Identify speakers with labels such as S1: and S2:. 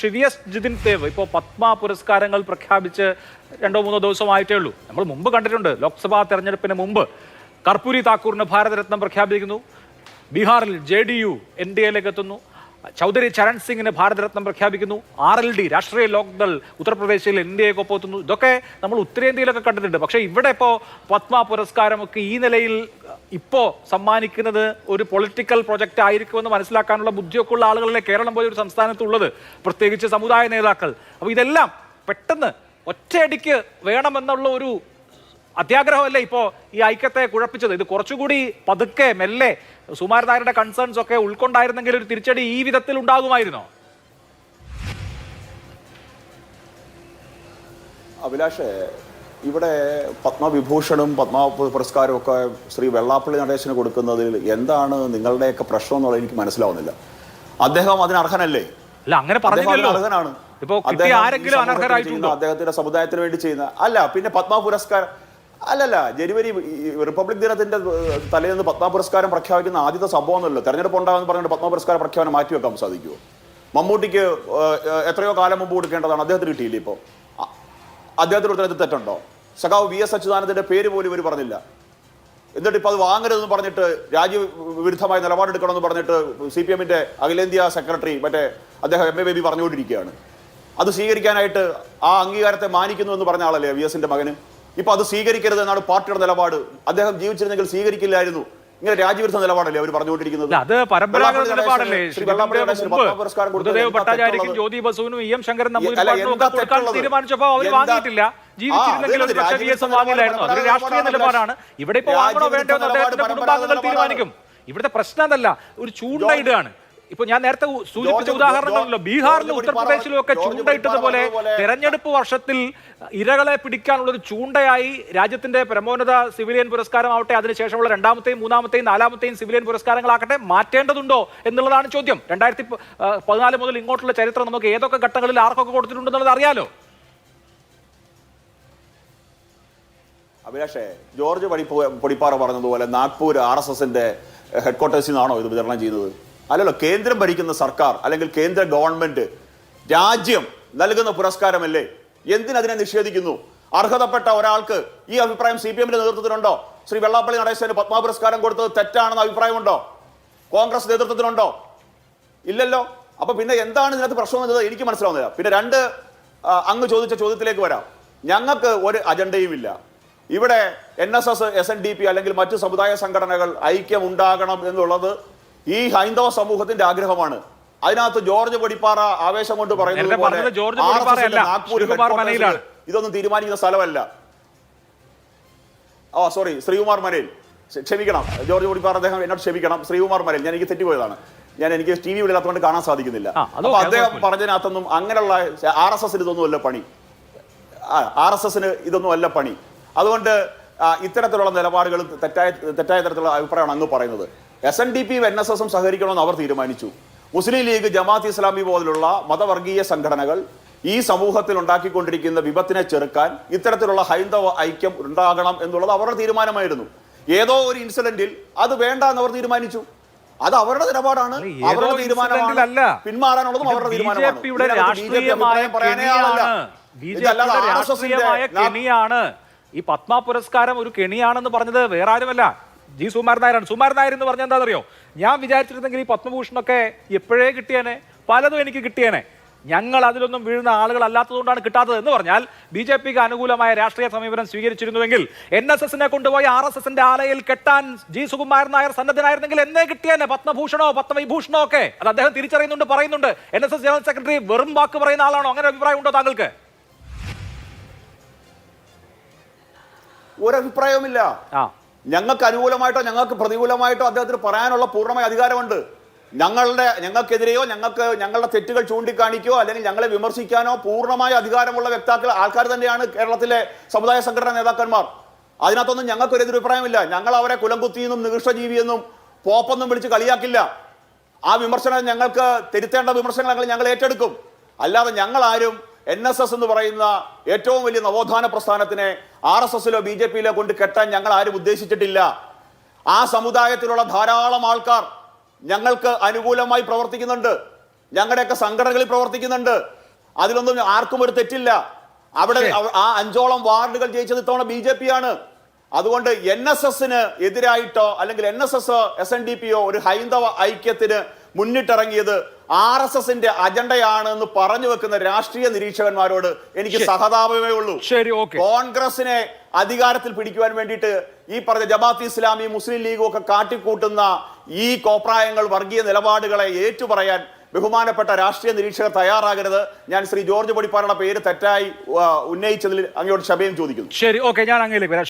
S1: ഷിവിയസ് ജിതിൻ ദേവ് ഇപ്പോൾ പത്മ പുരസ്കാരങ്ങൾ പ്രഖ്യാപിച്ച് 2-3 ദിവസമായിട്ടേ ഉള്ളൂ. നമ്മൾ മുമ്പ് കണ്ടിട്ടുണ്ട്. ലോക്സഭാ തെരഞ്ഞെടുപ്പിന് മുമ്പ് കർപ്പൂരി താക്കൂറിന് ഭാരതരത്നം പ്രഖ്യാപിക്കുന്നു. ബീഹാറിൽ JDU NDAയിലേക്ക് എത്തുന്നു. ചൗധരി ചരൺ സിംഗിന് ഭാരതരത്നം പ്രഖ്യാപിക്കുന്നു. RLD രാഷ്ട്രീയ ലോക്ദൾ ഉത്തർപ്രദേശിൽ NDAയ്ക്കൊപ്പം എത്തുന്നു. ഇതൊക്കെ നമ്മൾ ഉത്തരേന്ത്യയിലൊക്കെ കണ്ടിട്ടുണ്ട്. പക്ഷേ ഇവിടെ ഇപ്പോൾ പത്മ പുരസ്കാരമൊക്കെ ഈ നിലയിൽ ഇപ്പോൾ സമ്മാനിക്കുന്നത് ഒരു പൊളിറ്റിക്കൽ പ്രൊജക്റ്റ് ആയിരിക്കുമെന്ന് മനസ്സിലാക്കാനുള്ള ബുദ്ധിയൊക്കെ ഉള്ള ആളുകളെ കേരളം പോലെ ഒരു സംസ്ഥാനത്തുള്ളത്, പ്രത്യേകിച്ച് സമുദായ നേതാക്കൾ. അപ്പോൾ ഇതെല്ലാം പെട്ടെന്ന് ഒറ്റയടിക്ക് വേണമെന്നുള്ള ഒരു അത്യാഗ്രഹമല്ലേ ഇപ്പോൾ ഈ ഐക്യത്തെ കുഴപ്പിച്ചത്. ഇത് കുറച്ചുകൂടി പതുക്കെ മെല്ലെ സുകുമാരൻ നായരുടെ കൺസേൺസ് ഒക്കെ ഉൾക്കൊണ്ടായിരുന്നെങ്കിൽ ഒരു തിരിച്ചടി ഈ വിധത്തിൽ ഉണ്ടാകുമായിരുന്നോ?
S2: അഭിലാഷേ, ഇവിടെ പത്മവിഭൂഷണും പത്മ പുരസ്കാരവും ഒക്കെ ശ്രീ വെള്ളാപ്പള്ളി നടേശന് കൊടുക്കുന്നതിൽ എന്താണ് നിങ്ങളുടെയൊക്കെ പ്രശ്നം എന്നുള്ളത് എനിക്ക് മനസ്സിലാവുന്നില്ല. അദ്ദേഹം അതിന് അർഹനല്ലേ?
S1: അല്ല, അങ്ങനെ പറഞ്ഞില്ലല്ലോ.
S2: അർഹനാണ്. അദ്ദേഹത്തിന്റെ സമുദായത്തിന് വേണ്ടി ചെയ്യുന്ന അല്ല. പിന്നെ പത്മ പുരസ്കാരം അല്ലല്ല, ജനുവരി റിപ്പബ്ലിക് ദിനത്തിന്റെ തലേന്ന് പത്മ പുരസ്കാരം പ്രഖ്യാപിക്കുന്ന ആദ്യത്തെ സംഭവമൊന്നുമല്ലോ. തെരഞ്ഞെടുപ്പ് ഉണ്ടാകുമെന്ന് പറഞ്ഞിട്ട് പത്മ പുരസ്കാര പ്രഖ്യാപനം മാറ്റിവെക്കാൻ സാധിക്കുമോ? മമ്മൂട്ടിക്ക് എത്രയോ കാലം മുമ്പ് കൊടുക്കേണ്ടതാണ്, അദ്ദേഹത്തിന് കിട്ടിയില്ലേ? ഇപ്പോൾ അദ്ദേഹത്തിന് കൊടുത്തത് തെറ്റുണ്ടോ? സഖാവ് VS അച്യുതാനന്ദന്റെ പേര് പോലും ഇവർ പറഞ്ഞില്ല. എന്നിട്ട് ഇപ്പൊ അത് വാങ്ങരുതെന്ന് പറഞ്ഞിട്ട് രാജ്യവിരുദ്ധമായ നിലപാടെടുക്കണമെന്ന് പറഞ്ഞിട്ട് CPM-ന്റെ അഖിലേന്ത്യാ സെക്രട്ടറി അദ്ദേഹം MA ബേബി പറഞ്ഞുകൊണ്ടിരിക്കുകയാണ്. അത് സ്വീകരിക്കാനായിട്ട് ആ അംഗീകാരത്തെ മാനിക്കുന്നു എന്ന് പറഞ്ഞ ആളല്ലേ VS-ന്റെ മകന്. ഇപ്പൊ അത് സ്വീകരിക്കരുത് എന്നാണ് പാർട്ടിയുടെ നിലപാട്. അദ്ദേഹം ജീവിച്ചിരുന്നെങ്കിൽ സ്വീകരിക്കില്ലായിരുന്നു. ഇങ്ങനെ രാജ്യവിരുദ്ധ നിലപാടല്ലേ അവർ പറഞ്ഞുകൊണ്ടിരിക്കുന്നത്?
S1: അത് പരമ്പരാഗത നിലപാടല്ലേ. ഭട്ടാചാര്യക്കും ജ്യോതി ബസുവിനും EM ശങ്കരൻ തീരുമാനിച്ചപ്പോ അവർ വാങ്ങിയിട്ടില്ല. ജീവിച്ചിരുന്നെങ്കിൽ ഒരു പക്ഷേ VS വാങ്ങില്ലായിരുന്നു. അതൊരു രാഷ്ട്രീയ നിലപാടാണ്. ഇവിടെ ഇപ്പൊ വാങ്ങണോ വേണ്ടോ എന്ന് അദ്ദേഹത്തിന്റെ കുടുംബാംഗങ്ങൾ തീരുമാനിക്കും. ഇവിടുത്തെ പ്രശ്നം അതല്ല, ഒരു ചൂണ്ടയിടുകയാണ്. ഇപ്പൊ ഞാൻ നേരത്തെ സൂചിപ്പിച്ച ഉദാഹരണങ്ങളല്ലോ, ബീഹാറിലും ഉത്തർപ്രദേശിലും ഒക്കെ ചൂണ്ടയിട്ടതുപോലെ തെരഞ്ഞെടുപ്പ് വർഷത്തിൽ ഇരകളെ പിടിക്കാനുള്ള ഒരു ചൂണ്ടയായി രാജ്യത്തിന്റെ പരമോന്നത സിവിലിയൻ പുരസ്കാരം ആവട്ടെ, അതിനുശേഷമുള്ള 2ാമത്തെയും 3ാമത്തെയും 4ാമത്തെയും സിവിലിയൻ പുരസ്കാരങ്ങളാകട്ടെ മാറ്റേണ്ടതുണ്ടോ എന്നുള്ളതാണ് ചോദ്യം. 2014 മുതൽ ഇങ്ങോട്ടുള്ള ചരിത്രം നമുക്ക് ഏതൊക്കെ ഘട്ടങ്ങളിൽ ആർക്കൊക്കെ കൊടുത്തിട്ടുണ്ടെന്നുള്ളത് അറിയാലോ.
S2: അഭിലാഷേ, ജോർജ് പൊടിപ്പാറ പറഞ്ഞതുപോലെ നാഗ്പൂർ RSSന്റെ ഹെഡ്ക്വാർട്ടേഴ്സിൽ നിന്നാണോ ഇത് വിതരണം ചെയ്യുന്നത്? അല്ലല്ലോ, കേന്ദ്രം ഭരിക്കുന്ന സർക്കാർ അല്ലെങ്കിൽ കേന്ദ്ര ഗവൺമെന്റ് രാജ്യം നൽകുന്ന പുരസ്കാരമല്ലേ. എന്തിനതിനെ നിഷേധിക്കുന്നു? അർഹതപ്പെട്ട ഒരാൾക്ക് ഈ അഭിപ്രായം CPM-ന്റെ നേതൃത്വത്തിനുണ്ടോ? ശ്രീ വെള്ളാപ്പള്ളി നടേശന് പത്മ പുരസ്കാരം കൊടുത്തത് തെറ്റാണെന്ന അഭിപ്രായമുണ്ടോ? കോൺഗ്രസ് നേതൃത്വത്തിനുണ്ടോ? ഇല്ലല്ലോ. അപ്പൊ പിന്നെ എന്താണ് ഇതിനകത്ത് പ്രശ്നം എന്നത് എനിക്ക് മനസ്സിലാവുന്നില്ല. പിന്നെ അങ്ങ് ചോദിച്ച ചോദ്യത്തിലേക്ക് വരാം. ഞങ്ങൾക്ക് ഒരു അജണ്ടയും ഇല്ല. ഇവിടെ NSS SNDP അല്ലെങ്കിൽ മറ്റു സമുദായ സംഘടനകൾ ഐക്യം ഉണ്ടാകണം എന്നുള്ളത് ഈ ഹൈന്ദവ സമൂഹത്തിന്റെ ആഗ്രഹമാണ്. അതിനകത്ത് ജോർജ് പൊടിപ്പാറ ആവേശം കൊണ്ട് പറയുന്നത് ഇതൊന്നും തീരുമാനിക്കുന്ന സ്ഥലമല്ല. സോറി, ശ്രീകുമാർ മനേൽ, ക്ഷമിക്കണം ജോർജ് പൊടിപ്പാറ, അദ്ദേഹം എന്നോട് ക്ഷമിക്കണം. ശ്രീകുമാർ മനേൽ, എനിക്ക് തെറ്റിപ്പോയതാണ്. എനിക്ക് TV വിളില്ലാത്തതുകൊണ്ട് കാണാൻ സാധിക്കുന്നില്ല. അപ്പൊ അദ്ദേഹം പറഞ്ഞതിനകത്തൊന്നും അങ്ങനെയുള്ള RSSന് ഇതൊന്നും അല്ല പണി. RSSന് ഇതൊന്നും അല്ല പണി. അതുകൊണ്ട് ഇത്തരത്തിലുള്ള നിലപാടുകൾ തെറ്റായ തരത്തിലുള്ള അഭിപ്രായമാണ് അങ്ങ് പറയുന്നത്. SNDPയും NSSും സഹകരിക്കണമെന്ന് അവർ തീരുമാനിച്ചു. മുസ്ലിം ലീഗ്, ജമാഅത്ത് ഇസ്ലാമി പോലുള്ള മതവർഗീയ സംഘടനകൾ ഈ സമൂഹത്തിൽ ഉണ്ടാക്കിക്കൊണ്ടിരിക്കുന്ന വിപത്തിനെ ചെറുക്കാൻ ഇത്തരത്തിലുള്ള ഹൈന്ദവ ഐക്യം ഉണ്ടാകണം എന്നുള്ളത് അവരുടെ തീരുമാനമായിരുന്നു. ഏതോ ഒരു ഇൻസിഡന്റിൽ അത് വേണ്ട എന്ന് അവർ തീരുമാനിച്ചു. അത് അവരുടെ നിലപാടാണ്, അവരുടെ തീരുമാനമല്ല. പിന്മാറാനുള്ളതും അവരുടെ തീരുമാനമാണ്.
S1: ഈ പത്മ പുരസ്കാരം ഒരു കെണിയാണെന്ന് പറഞ്ഞത് വേറെ ആരുമല്ല, സുകുമാരൻ നായരാണ്. സുകുമാരൻ നായർ എന്ന് പറഞ്ഞാൽ എന്താണെന്നറിയോ? ഞാൻ വിചാരിച്ചിരുന്നെങ്കിൽ ഈ പത്മഭൂഷണൊക്കെ എപ്പോഴേ കിട്ടിയേനെ, പലതും എനിക്ക് കിട്ടിയേനെ. ഞങ്ങൾ അതിലൊന്നും വീഴുന്ന ആളുകളല്ലാത്തതുകൊണ്ടാണ് കിട്ടാത്തത് എന്ന് പറഞ്ഞാൽ BJPക്ക് അനുകൂലമായ രാഷ്ട്രീയ സമീപനം സ്വീകരിച്ചിരുന്നുവെങ്കിൽ NSSനെ കൊണ്ടുപോയി RSSന്റെ ആലയിൽ കെട്ടാൻ സുകുമാരൻ നായർ സന്നദ്ധനായിരുന്നെങ്കിൽ എന്നേ കിട്ടിയേനെ പത്മഭൂഷണോ പത്മവിഭൂഷണോ ഒക്കെ. അത് അദ്ദേഹം തിരിച്ചറിയുന്നുണ്ട്, പറയുന്നുണ്ട്. NSS ജനറൽ സെക്രട്ടറി വെറും വാക്ക് പറയുന്ന ആളാണോ? അങ്ങനെ അഭിപ്രായം ഉണ്ടോ താങ്കൾക്ക്?
S2: ഒരഭിപ്രായവുമില്ല. ഞങ്ങൾക്ക് അനുകൂലമായിട്ടോ ഞങ്ങൾക്ക് പ്രതികൂലമായിട്ടോ അദ്ദേഹത്തിന് പറയാനുള്ള പൂർണ്ണമായ അധികാരമുണ്ട്. ഞങ്ങൾക്കെതിരെയോ ഞങ്ങളുടെ തെറ്റുകൾ ചൂണ്ടിക്കാണിക്കോ അല്ലെങ്കിൽ ഞങ്ങളെ വിമർശിക്കാനോ പൂർണ്ണമായ അധികാരമുള്ള ആൾക്കാർ തന്നെയാണ് കേരളത്തിലെ സമുദായ സംഘടനാ നേതാക്കന്മാർ. അതിനകത്തൊന്നും ഞങ്ങൾക്കൊരു എതിരഭിപ്രായമില്ല. ഞങ്ങൾ അവരെ കുലംകുത്തിയെന്നും നികൃഷ്ടജീവിയെന്നും പോപ്പെന്നും വിളിച്ച് കളിയാക്കില്ല. ആ വിമർശനം ഞങ്ങൾക്ക് തിരുത്തേണ്ട വിമർശനങ്ങൾ ഞങ്ങൾ ഏറ്റെടുക്കും. അല്ലാതെ ഞങ്ങളാരും NSS എന്ന് പറയുന്ന ഏറ്റവും വലിയ നവോത്ഥാന പ്രസ്ഥാനത്തിനെ RSSലോ BJPയിലോ കൊണ്ട് കെട്ടാൻ ഞങ്ങൾ ആരും ഉദ്ദേശിച്ചിട്ടില്ല. ആ സമുദായത്തിലുള്ള ധാരാളം ആൾക്കാർ ഞങ്ങൾക്ക് അനുകൂലമായി പ്രവർത്തിക്കുന്നുണ്ട്. ഞങ്ങളുടെയൊക്കെ സംഘടനകളിൽ പ്രവർത്തിക്കുന്നുണ്ട്. അതിലൊന്നും ആർക്കും ഒരു തെറ്റില്ല. അവിടെ ആ 5ഓളം വാർഡുകൾ ജയിച്ചത് ഇത്തവണ BJP ആണ്. അതുകൊണ്ട് NSSന് എതിരായിട്ടോ അല്ലെങ്കിൽ NSS SNDPയോ ഒരു ഹൈന്ദവ ഐക്യത്തിന് മുന്നിട്ടിറങ്ങിയത് RSSന്റെ അജണ്ടയാണ് എന്ന് പറഞ്ഞു വെക്കുന്ന രാഷ്ട്രീയ നിരീക്ഷകന്മാരോട് എനിക്ക് സഹതാപമേ ഉള്ളൂ.
S1: ശരി, ഓക്കെ.
S2: കോൺഗ്രസിനെ അധികാരത്തിൽ പിടിക്കുവാൻ വേണ്ടിയിട്ട് ഈ പറഞ്ഞ ജമാഅത്ത് ഇസ്ലാമി, മുസ്ലിം ലീഗും ഒക്കെ കാട്ടിക്കൂട്ടുന്ന ഈ കോപ്രായങ്ങൾ, വർഗീയ നിലപാടുകളെ ഏറ്റുപറയാൻ ബഹുമാനപ്പെട്ട രാഷ്ട്രീയ നിരീക്ഷകർ തയ്യാറാകരുത്. ഞാൻ ശ്രീ ജോർജ് പൊടിപ്പാറയുടെ പേര് തെറ്റായി ഉന്നയിച്ചതിൽ അങ്ങയോട് ക്ഷമയും ചോദിക്കുന്നു.
S1: ശരി, ഓക്കെ, ഞാൻ അങ്ങയിലേക്ക് വരാം.